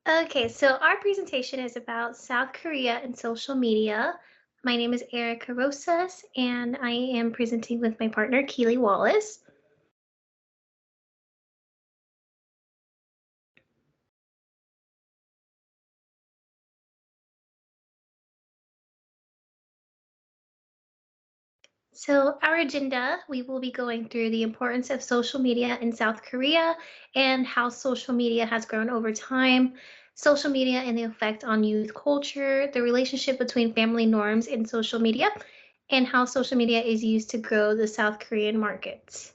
Okay, so our presentation is about South Korea and social media. My name is Erica Rosas, and I am presenting with my partner, Keely Wallace. So, our agenda, we will be going through the importance of social media in South Korea and how social media has grown over time, social media and the effect on youth culture, the relationship between family norms and social media, and how social media is used to grow the South Korean markets.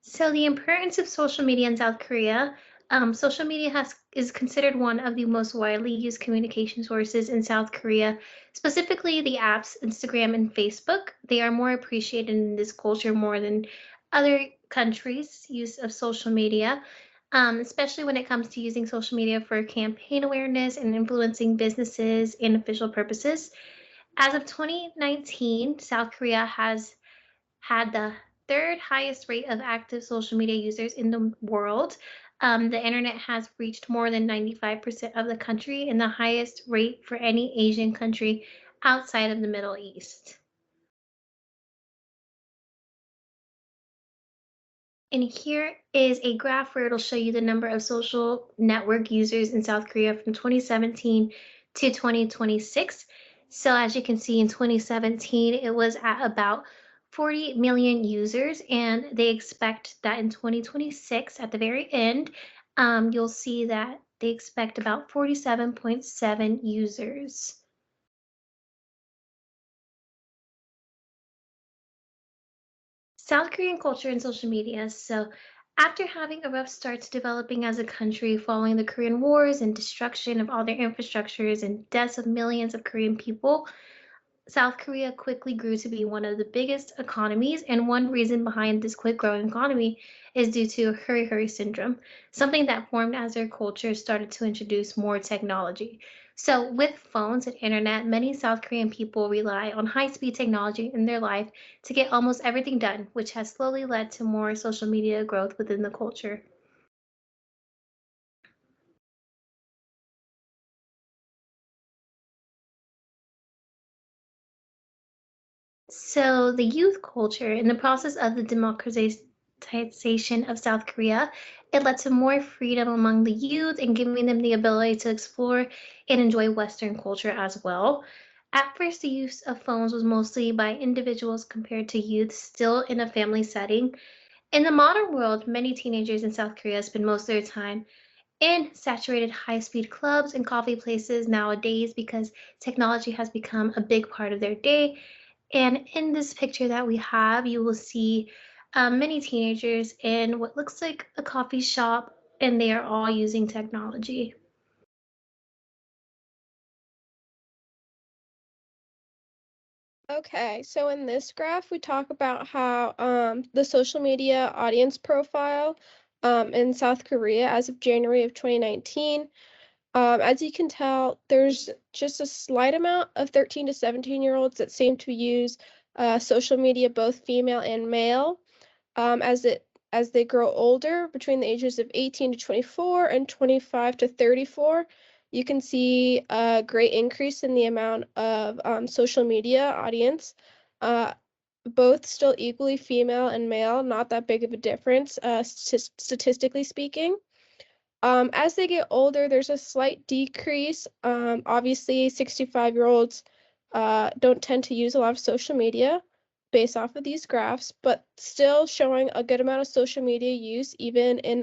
So the importance of social media in South Korea, social media is considered one of the most widely used communication sources in South Korea, specifically the apps Instagram and Facebook. They are more appreciated in this culture more than other countries' use of social media, especially when it comes to using social media for campaign awareness and influencing businesses and official purposes. As of 2019, South Korea has had the third highest rate of active social media users in the world. The internet has reached more than 95% of the country and the highest rate for any Asian country outside of the Middle East. And here is a graph where it'll show you the number of social network users in South Korea from 2017 to 2026. So as you can see in 2017, it was at about 40 million users, and they expect that in 2026, at the very end, you'll see that they expect about 47.7 users. South Korean culture and social media. So, after having a rough start to developing as a country following the Korean Wars and destruction of all their infrastructures and deaths of millions of Korean people, South Korea quickly grew to be one of the biggest economies, and one reason behind this quick growing economy is due to hurry hurry syndrome, something that formed as their culture started to introduce more technology. So, with phones and internet, many South Korean people rely on high speed technology in their life to get almost everything done, which has slowly led to more social media growth within the culture. So, the youth culture, in the process of the democratization of South Korea, it led to more freedom among the youth and giving them the ability to explore and enjoy Western culture as well. At first, the use of phones was mostly by individuals compared to youth still in a family setting. In the modern world, many teenagers in South Korea spend most of their time in saturated high speed clubs and coffee places nowadays because technology has become a big part of their day. And in this picture that we have, you will see many teenagers in what looks like a coffee shop, and they are all using technology. Okay, so in this graph, we talk about how the social media audience profile in South Korea as of January of 2019. As you can tell, there's just a slight amount of 13 to 17-year-olds that seem to use social media, both female and male. As they grow older, between the ages of 18 to 24 and 25 to 34, you can see a great increase in the amount of social media audience. Uh, Both still equally female and male, not that big of a difference, statistically speaking. As they get older, there's a slight decrease. Obviously, 65-year-olds don't tend to use a lot of social media based off of these graphs, but still showing a good amount of social media use even in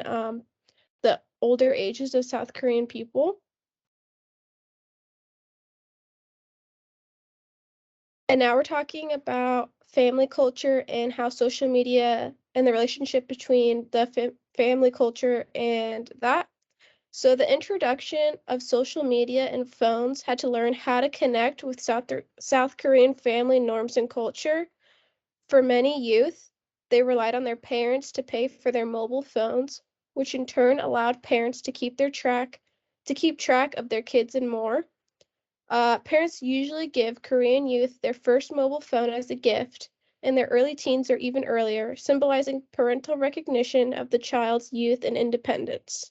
the older ages of South Korean people. And now we're talking about family culture and how social media and the relationship between the family culture and that. So the introduction of social media and phones had to learn how to connect with South Korean family norms and culture. For many youth, they relied on their parents to pay for their mobile phones, which in turn allowed parents to keep track of their kids and more. Parents usually give Korean youth their first mobile phone as a gift in their early teens or even earlier, symbolizing parental recognition of the child's youth and independence.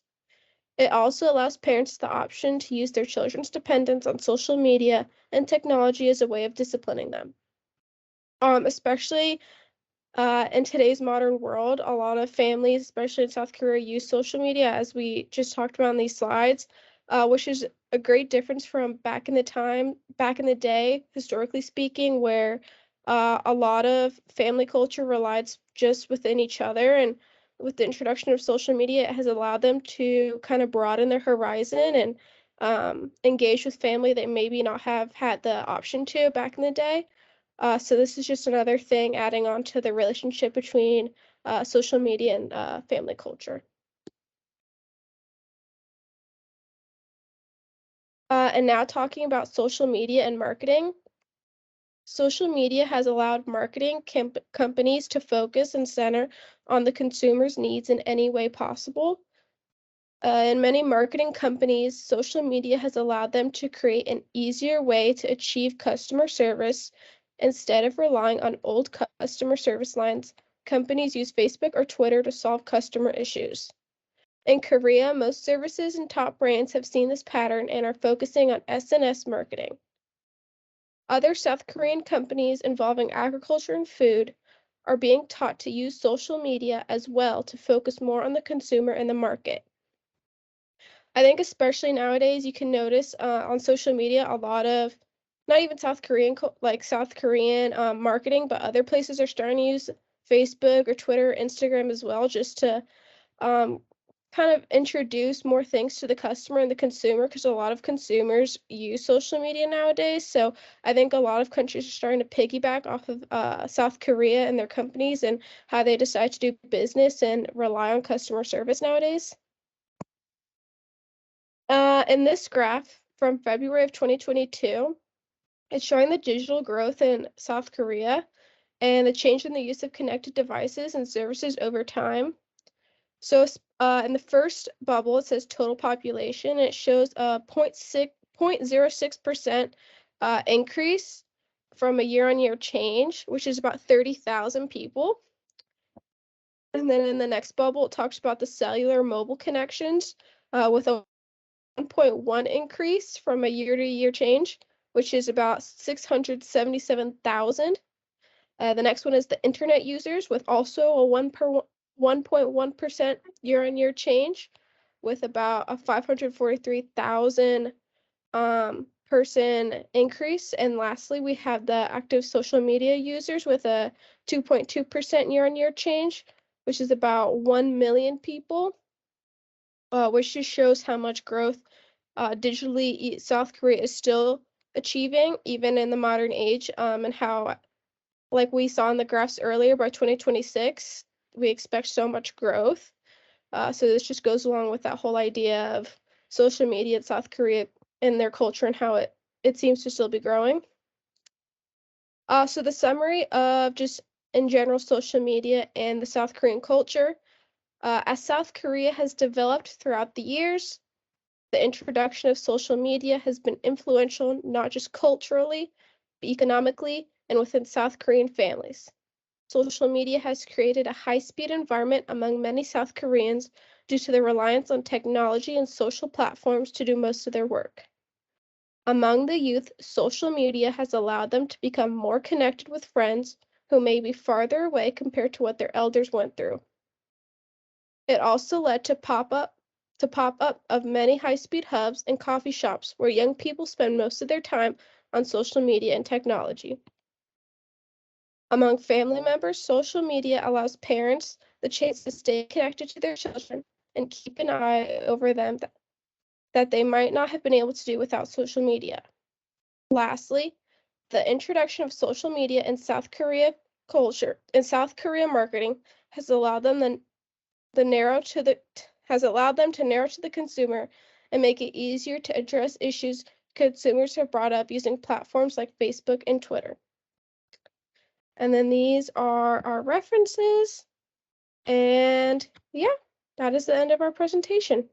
It also allows parents the option to use their children's dependence on social media and technology as a way of disciplining them. Especially in today's modern world, a lot of families, especially in South Korea, use social media, as we just talked about on these slides, which is a great difference from back in the day, historically speaking, where a lot of family culture relied just within each other. And with the introduction of social media, it has allowed them to kind of broaden their horizon and engage with family they maybe not have had the option to back in the day. So this is just another thing adding on to the relationship between social media and family culture. And now talking about social media and marketing. Social media has allowed marketing companies to focus and center on the consumer's needs in any way possible. In many marketing companies, social media has allowed them to create an easier way to achieve customer service. Instead of relying on old customer service lines, companies use Facebook or Twitter to solve customer issues. In Korea, most services and top brands have seen this pattern and are focusing on SNS marketing. Other South Korean companies involving agriculture and food are being taught to use social media as well to focus more on the consumer and the market. I think especially nowadays, you can notice on social media a lot of not even South Korean South Korean marketing, but other places are starting to use Facebook or Twitter, Instagram as well, just to um, kind of introduce more things to the customer and the consumer, because a lot of consumers use social media nowadays. So I think a lot of countries are starting to piggyback off of South Korea and their companies and how they decide to do business and rely on customer service nowadays. In this graph from February of 2022, it's showing the digital growth in South Korea and the change in the use of connected devices and services over time. So in the first bubble, it says total population, and it shows a 0.06% increase from a year-on-year change, which is about 30,000 people. And then in the next bubble, it talks about the cellular mobile connections with a 1.1 increase from a year-to-year change, which is about 677,000. The next one is the internet users with also a 1.1% year-on-year change with about a 543,000 person increase. And lastly, we have the active social media users with a 2.2% year-on-year change, which is about 1 million people, which just shows how much growth digitally South Korea is still achieving, even in the modern age, and how, like we saw in the graphs earlier, by 2026, we expect so much growth. So this just goes along with that whole idea of social media in South Korea and their culture and how it seems to still be growing. So the summary of just in general social media and the South Korean culture, as South Korea has developed throughout the years, the introduction of social media has been influential not just culturally, but economically and within South Korean families. Social media has created a high-speed environment among many South Koreans due to their reliance on technology and social platforms to do most of their work. Among the youth, social media has allowed them to become more connected with friends who may be farther away compared to what their elders went through. It also led to pop-up of many high-speed hubs and coffee shops where young people spend most of their time on social media and technology. Among family members, social media allows parents the chance to stay connected to their children and keep an eye over them that they might not have been able to do without social media. Lastly, the introduction of social media in South Korea culture and South Korea marketing has allowed them to narrow to the consumer and make it easier to address issues consumers have brought up using platforms like Facebook and Twitter. And then these are our references. And yeah, that is the end of our presentation.